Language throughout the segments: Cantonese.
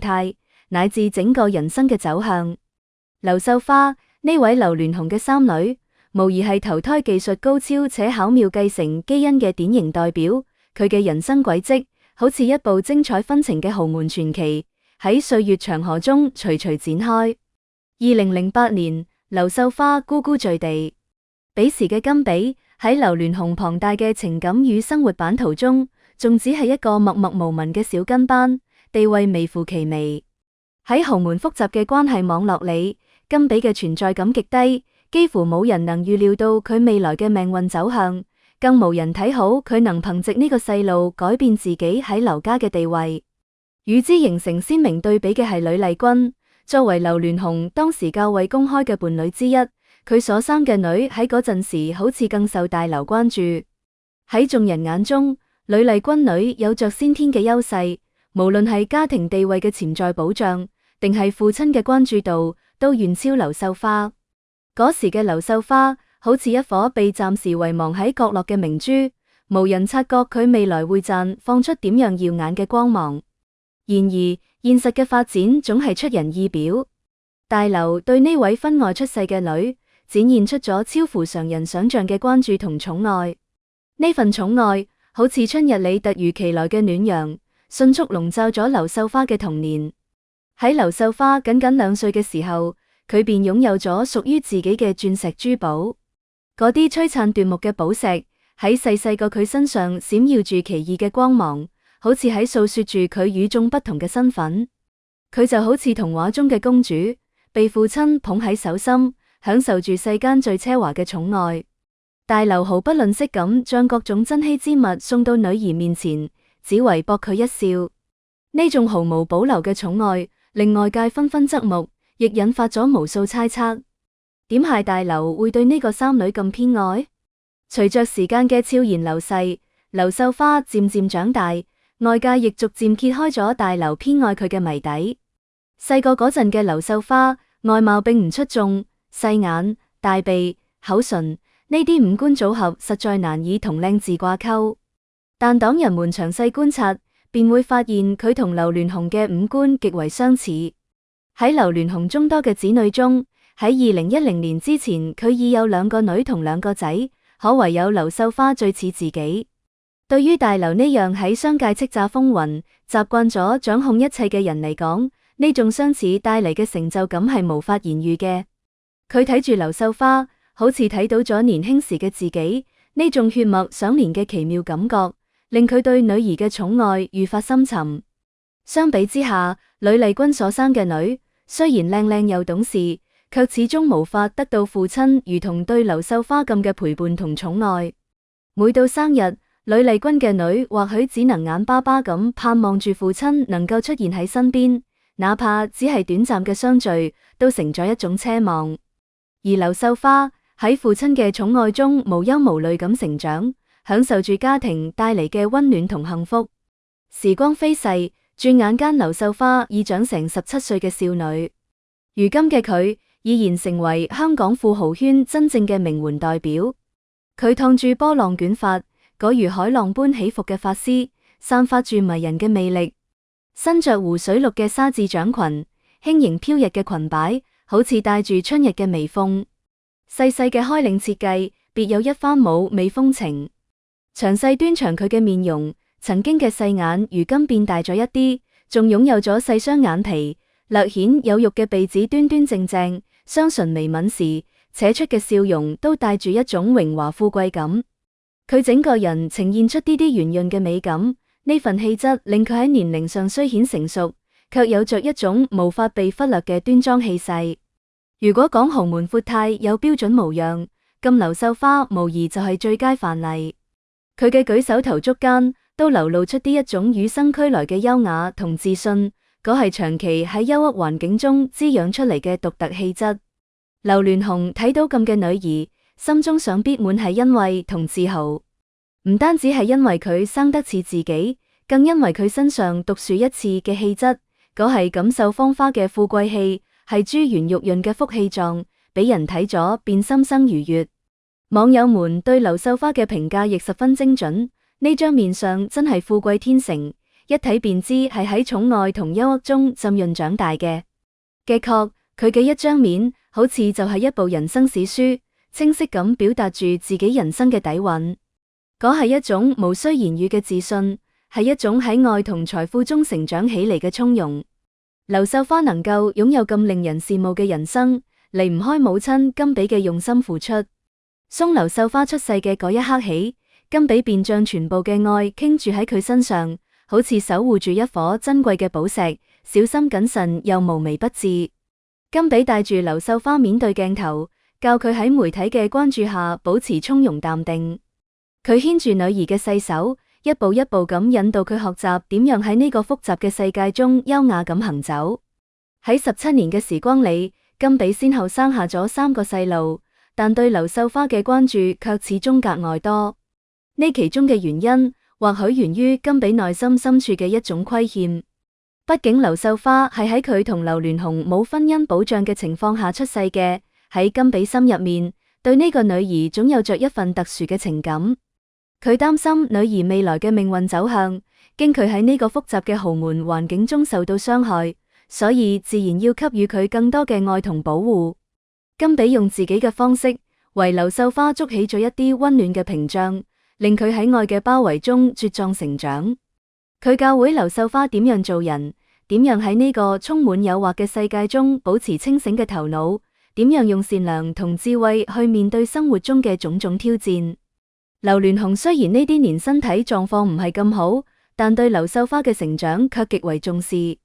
態，乃至整個人生嘅走向。劉秀花呢位劉鑾雄嘅三女，無疑係投胎技術高超且巧妙繼承基因嘅典型代表。佢嘅人生軌跡，好似一部精彩紛呈嘅豪門傳奇，喺歲月長河中徐徐展開。2008年，劉秀花呱呱墜地。彼時嘅甘比喺劉鑾雄龐大嘅情感與生活版圖中，仲只係一個默默無聞嘅小跟班，地位微乎其微。喺豪門複雜嘅關係網絡裏，甘比嘅存在感極低，幾乎冇人能預料到佢未來嘅命運走向，更無人睇好佢能憑藉呢個細路改變自己喺劉家嘅地位。與之形成鮮明對比嘅係呂麗君，作為劉鑾雄當時較為公開嘅伴侶之一，佢所生嘅女喺嗰陣時好似更受大劉關注。喺眾人眼中，呂麗君女有着先天嘅優勢，無論係家庭地位嘅潛在保障，定係父親嘅關注度，都遠超劉秀花。嗰時嘅劉秀花好似一顆被暫時遺忘喺角落嘅明珠，無人察覺佢未來會綻放出點樣耀眼嘅光芒。然而，現實嘅發展總係出人意表。大劉對呢位婚外出世嘅女，展現出咗超乎常人想象嘅關注同寵愛。呢份寵愛，好似春日裏突如其來嘅暖陽，迅速籠罩咗劉秀花嘅童年。喺劉秀花僅僅2歲嘅時候，佢便擁有咗屬於自己嘅鑽石珠寶。嗰啲璀璨奪目嘅寶石，喺細細個佢身上閃耀住奇異嘅光芒，好似喺訴說住佢與眾不同嘅身份。佢就好似童話中嘅公主，被父親捧喺手心，享受住世間最奢華嘅寵愛。大劉毫不吝嗇咁將各種珍稀之物送到女兒面前，只為博佢一笑。呢種毫無保留嘅寵愛，令外界紛紛側目，亦引發咗無數猜測。點係大劉會對呢個三女咁偏愛？隨着時間嘅悄然流逝，劉秀花漸漸長大，外界亦逐漸揭開咗大劉偏愛佢嘅謎底。細個嗰陣嘅劉秀花，外貌並唔出眾，細眼、大鼻、口唇呢啲五官組合實在難以同靚字掛鈎。但黨人們詳細觀察，便會發現佢同劉鑾雄嘅五官極為相似。喺劉鑾雄眾多嘅子女中，喺2010年之前，佢已有2個女同2個仔，可唯有劉秀花最似自己。對於大劉呢樣喺商界叱咤風雲、習慣咗掌控一切嘅人嚟講，呢種相似帶嚟嘅成就感係無法言喻嘅。佢睇住劉秀花，好似睇到咗年輕時嘅自己，呢種血脈相連嘅奇妙感覺，令佢對女兒嘅寵愛愈發深沉。相比之下，呂麗君所生嘅女，雖然靚靚又懂事，卻始終無法得到父親如同對劉秀花咁嘅陪伴同寵愛。每到生日，呂麗君嘅女或許只能眼巴巴咁盼望住父親能夠出現喺身邊，哪怕只係短暫嘅相聚，都成咗一種奢望。而劉秀花喺父親嘅寵愛中無憂無慮咁成長，享受住家庭帶嚟嘅溫暖同幸福。時光飛逝，轉眼間劉秀花已長成17歲嘅少女。如今嘅佢已然成為香港富豪圈真正嘅名媛代表。佢燙住波浪捲髮，嗰如海浪般起伏嘅髮絲，散發住迷人嘅魅力。身着湖水綠嘅紗質長裙，輕盈飄逸嘅裙擺，好似帶住春日嘅微風。細細嘅開領設計，別有一番嫵媚風情。詳細端詳佢嘅面容，曾經嘅細眼如今變大咗一啲，仲擁有咗細雙眼皮，略顯有肉嘅鼻子端端正正，雙唇微抿時扯出嘅笑容都帶住一種榮華富貴感。佢整個人呈現出啲圓潤嘅美感，呢份氣質令佢喺年齡上雖顯成熟，卻有着一種無法被忽略嘅端莊氣勢。如果講豪門闊太有標準模樣，咁劉秀花無疑就係最佳範例。佢嘅舉手投足間都流露出啲一種與生俱來嘅優雅同自信，嗰係長期喺憂鬱環境中滋養出嚟嘅獨特氣質。劉鑾雄睇到咁嘅女兒，心中想必滿係欣慰同自豪，唔單止係因為佢生得似自己，更因為佢身上獨樹一幟嘅氣質，嗰係錦繡芳華嘅富貴氣，係珠圓玉潤嘅福氣狀，俾人睇咗便心生愉悅。網友們對劉秀花嘅評價亦十分精準，呢張面相真係富貴天成，一睇便知係喺寵愛同憂鬱中浸潤長大嘅。嘅確，佢嘅一張面好似就係一部人生史書，清晰咁表達住自己人生嘅底蘊。嗰係一種無需言語嘅自信，係一種喺愛同財富中成長起嚟嘅從容。劉秀花能夠擁有咁令人羨慕嘅人生，離唔開母親甘比嘅用心付出。從劉秀花出世嘅嗰一刻起，甘比便將全部嘅愛傾注喺佢身上，好似守護住一顆珍貴嘅寶石，小心謹慎又無微不至。甘比帶住劉秀花面對鏡頭，教佢喺媒體嘅關注下保持從容淡定。佢牽住女兒嘅細手，一步一步咁引導佢學習點樣喺呢個複雜嘅世界中優雅咁行走。喺17年嘅時光裏，甘比先後生下咗3個細路，但對劉秀花嘅關注卻始終格外多。呢其中嘅原因，或許源於甘比內心深處嘅一種虧欠。畢竟劉秀花係喺佢同劉鑾雄冇婚姻保障嘅情況下出世嘅，喺甘比心入面，對呢個女兒總有着一份特殊嘅情感。佢擔心女兒未來嘅命運走向，驚佢喺呢個複雜嘅豪門環境中受到傷害，所以自然要給予佢更多嘅愛同保護。甘比用自己嘅方式為劉秀花築起咗一啲溫暖嘅屏障，令佢喺愛嘅包圍中茁壯成長。佢教會劉秀花點樣做人，點樣喺呢個充滿誘惑嘅世界中保持清醒嘅頭腦，點樣用善良同智慧去面對生活中嘅種種挑戰。劉鑾雄雖然呢啲年身體狀況唔係咁好，但對劉秀花嘅成長卻極為重視。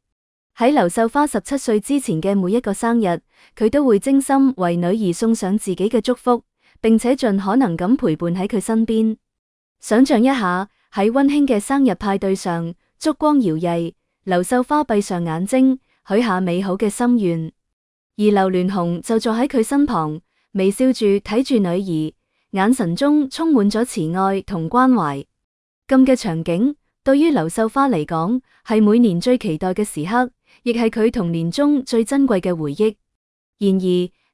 喺劉秀花17歲之前嘅每一個生日，佢都會精心為女兒送上自己嘅祝福，並且盡可能咁陪伴喺佢身邊。想象一下，喺溫馨嘅生日派對上，燭光搖曳，劉秀花閉上眼睛，許下美好嘅心願，而劉鑾雄就坐喺佢身旁，微笑住睇住女兒，眼神中充滿咗慈愛同關懷。咁嘅場景，對於劉秀花嚟講，係每年最期待嘅時刻，亦係佢童年中最珍貴嘅回憶。然而，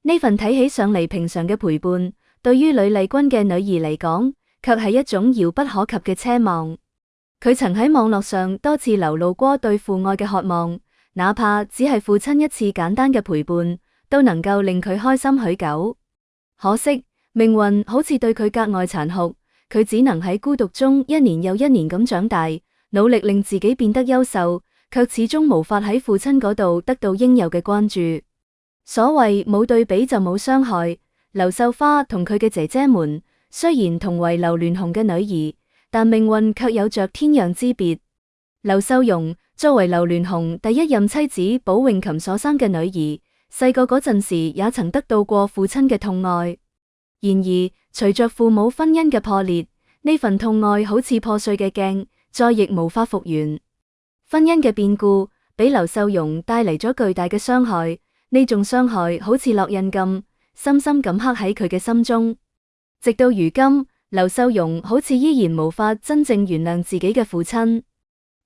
呢份睇起上嚟平常嘅陪伴，對於呂麗君嘅女兒嚟講，卻係一種遙不可及嘅奢望。佢曾喺網絡上多次流露過對父愛嘅渴望，哪怕只係父親一次簡單嘅陪伴，都能夠令佢開心許久。可惜，命運好似對佢格外殘酷，佢只能喺孤獨中一年又一年咁長大，努力令自己變得優秀，卻始終無法喺父親嗰度得到應有嘅關注。所謂冇對比就冇傷害，劉秀花同佢嘅姐姐們雖然同為劉鑾雄嘅女兒，但命運卻有着天壤之別。劉秀容作為劉鑾雄第一任妻子寶詠琴所生嘅女兒，細個嗰陣時也曾得到過父親嘅痛愛。然而，隨着父母婚姻嘅破裂，呢份痛愛好似破碎嘅鏡，再亦無法復原。婚姻嘅變故俾劉秀容帶嚟咗巨大嘅傷害，呢種傷害好似烙印咁，深深咁刻喺佢嘅心中。直到如今，劉秀容好似依然無法真正原諒自己嘅父親。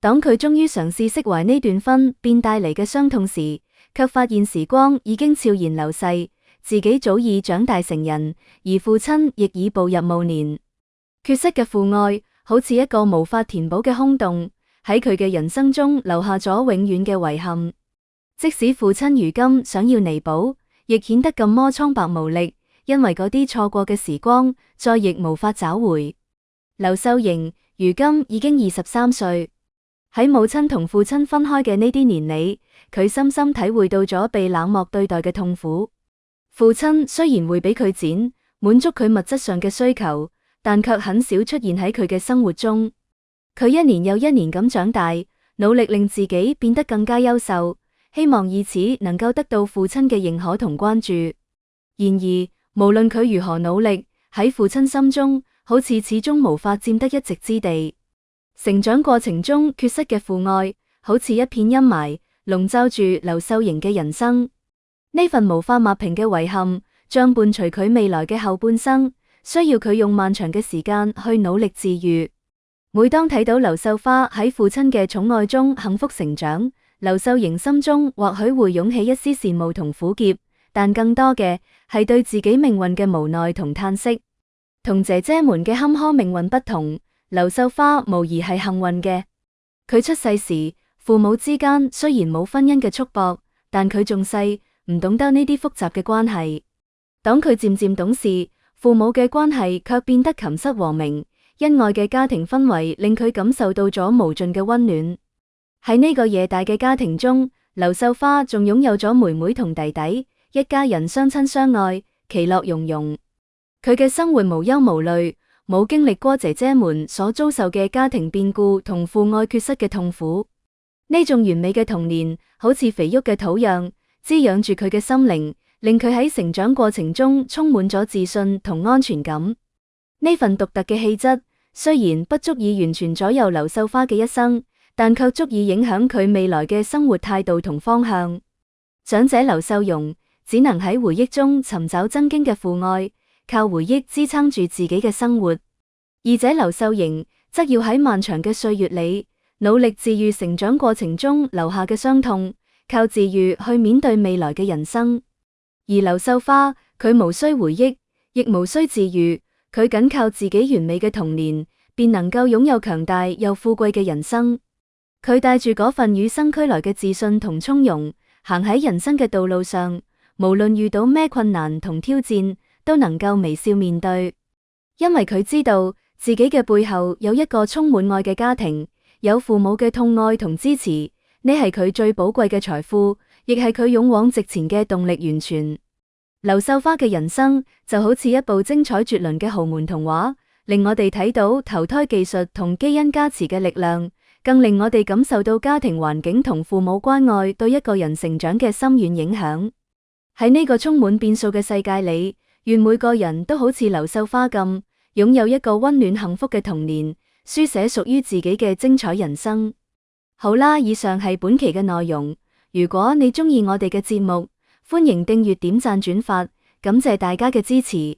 當佢終於嘗試釋懷呢段婚變帶嚟嘅傷痛時，卻發現時光已經悄然流逝。自己早已長大成人，而父親亦已步入暮年。缺失嘅父愛，好似一個無法填補嘅空洞，喺佢嘅人生中留下咗永遠嘅遺憾。即使父親如今想要彌補，亦顯得咁麼蒼白無力，因為嗰啲錯過嘅時光，再亦無法找回。劉秀瑩如今已經23歲，喺母親同父親分開嘅呢啲年里，佢深深體會到咗被冷漠對待嘅痛苦。父親雖然會俾佢錢，滿足佢物質上嘅需求，但卻很少出現喺佢嘅生活中。佢一年又一年咁長大，努力令自己變得更加優秀，希望以此能夠得到父親嘅認可同關注。然而，無論佢如何努力，喺父親心中，好似始終無法佔得一席之地。成長過程中缺失嘅父愛，好似一片陰霾，籠罩住劉秀瑩嘅人生。呢份無法抹平嘅遺憾，將伴隨佢未來嘅後半生，需要佢用漫長嘅時間去努力治愈。每當睇到劉秀花喺父親嘅寵愛中幸福成長，劉秀瑩心中或許會湧起一絲羨慕同苦澀，但更多嘅係對自己命運嘅無奈同嘆息。同姐姐們嘅坎坷命運不同，劉秀花無疑係幸運嘅。佢出世時，父母之間雖然冇婚姻嘅束縛，但佢仲細，唔懂得呢啲複雜嘅關係。當佢漸漸懂事，父母嘅關係卻變得琴瑟和鳴，恩愛嘅家庭氛圍令佢感受到咗無盡嘅溫暖。喺呢個夜大嘅家庭中，劉秀花仲擁有咗妹妹同弟弟，一家人相親相愛，其樂融融。佢嘅生活無憂無慮，冇經歷過姐姐們所遭受嘅家庭變故同父愛缺失嘅痛苦。呢種完美嘅童年，好似肥沃嘅土壤，滋養住佢嘅心靈，令佢喺成長過程中充滿咗自信同安全感。呢份獨特嘅氣質，雖然不足以完全左右劉秀花嘅一生，但卻足以影響佢未來嘅生活態度同方向。長者劉秀容只能喺回憶中尋找曾經嘅父愛，靠回憶支撐住自己嘅生活。二者劉秀瑩則要喺漫長嘅歲月裏，努力治癒成長過程中留下嘅傷痛，靠治癒去面對未來嘅人生。而劉秀花，佢無需回憶，亦無需治癒，佢僅靠自己完美嘅童年，便能夠擁有強大又富貴嘅人生。佢帶住嗰份與生俱來嘅自信同從容，行喺人生嘅道路上，無論遇到咩困難同挑戰，都能夠微笑面對。因為佢知道自己嘅背後有一個充滿愛嘅家庭，有父母嘅痛愛同支持，呢係佢最寶貴嘅財富，亦係佢勇往直前嘅動力源泉。劉秀花嘅人生就好似一部精彩絕倫嘅豪門童話，令我哋睇到投胎技術同基因加持嘅力量，更令我哋感受到家庭環境同父母關愛對一個人成長嘅深遠影響。喺呢個充滿變數嘅世界裏，願每個人都好似劉秀花咁，擁有一個溫暖幸福嘅童年，書寫屬於自己嘅精彩人生。好啦，以上係本期嘅內容。如果你鍾意我哋嘅節目，歡迎訂閱、點讚、轉發，感謝大家嘅支持。